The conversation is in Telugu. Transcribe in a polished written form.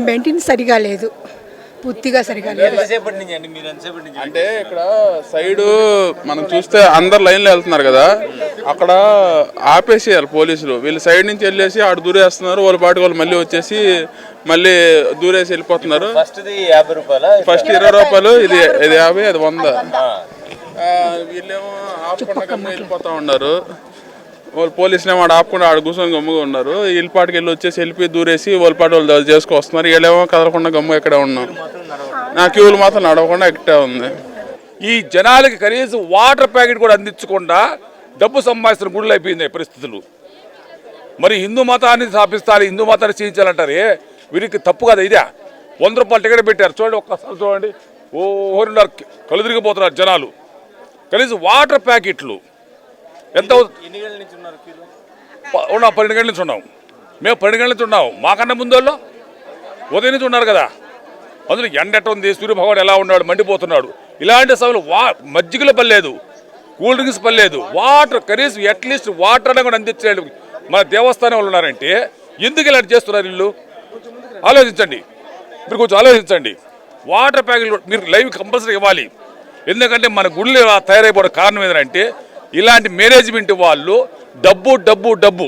మెయింటైన్ సరిగా లేదు, పూర్తిగా సరిగా లేదు. అంటే ఇక్కడ సైడ్ మనం చూస్తే అందరు లైన్లో వెళ్తున్నారు కదా, అక్కడ ఆపేసేయాలి పోలీసులు. వీళ్ళు సైడ్ నుంచి వెళ్ళేసి ఆడు దూరేస్తున్నారు, వాళ్ళ పాటి వాళ్ళు మళ్ళీ వచ్చేసి మళ్ళీ దూరేసి వెళ్ళిపోతున్నారు. ఫస్ట్ 20 రూపాయలు, ఇది 50, అది 100. వీళ్ళేమో ఆపకుండా వెళ్ళిపోతా ఉన్నారు. వాళ్ళు పోలీసులు ఏమో ఆపకుండా ఆడ కూర్చొని గమ్ముగా ఉన్నారు. ఇల్పాటికి వెళ్ళి వచ్చేసి వెళ్ళిపోయి దూరేసి వాళ్ళ పాటి వాళ్ళు చేసుకొస్తున్నారు. వీళ్ళేమో కదలకుండా గమ్ముగా ఇక్కడే ఉన్నాం. నా క్యూలు మాత్రం నడవకుండా ఎక్కడే ఉంది. ఈ జనాలకి కనీసం వాటర్ ప్యాకెట్ కూడా అందించకుండా డబ్బు సంపాదిస్తున్న గుడులు అయిపోయింది పరిస్థితులు. మరి హిందూ మతాన్ని స్థాపిస్తారు, హిందూ మతాన్ని చేయించాలంటారే, వీరికి తప్పు కదా ఇదే. 100 రూపాయలు టికెట్ పెట్టారు, చూడండి ఒక్కసారి చూడండి, ఓహోరున్నారు, కళ్ళు తిరిగిపోతున్నారు జనాలు. కనీసం వాటర్ ప్యాకెట్లు ఎంత ఉన్నాం? 12 గంటల నుంచి ఉన్నాం మేము, 12 గంటల నుంచి ఉన్నాం. మాకన్నా ముందు వాళ్ళు ఉదయం నుంచి ఉన్నారు కదా. అందులో ఎండట ఉంది, సూర్యభగవాడు ఎలా ఉన్నాడు, మండిపోతున్నాడు. ఇలాంటి సమయంలో మజ్జిగలో పర్లేదు, కూల్ డ్రింక్స్ పర్లేదు, వాటర్ కనీసం అట్లీస్ట్ వాటర్ అనే కూడా అందించలేదు. మన దేవస్థానం వాళ్ళు ఉన్నారంటే ఎందుకు ఇలాంటి చేస్తున్నారు వీళ్ళు? ఆలోచించండి, మీరు కొంచెం ఆలోచించండి. వాటర్ ప్యాకెట్లు మీరు లైవ్ కంపల్సరీ ఇవ్వాలి. ఎందుకంటే మన గుళ్ళు తయారైపోవడం కారణం ఏంటంటే ఇలాంటి మేనేజ్మెంట్ వాళ్ళు డబ్బు డబ్బు డబ్బు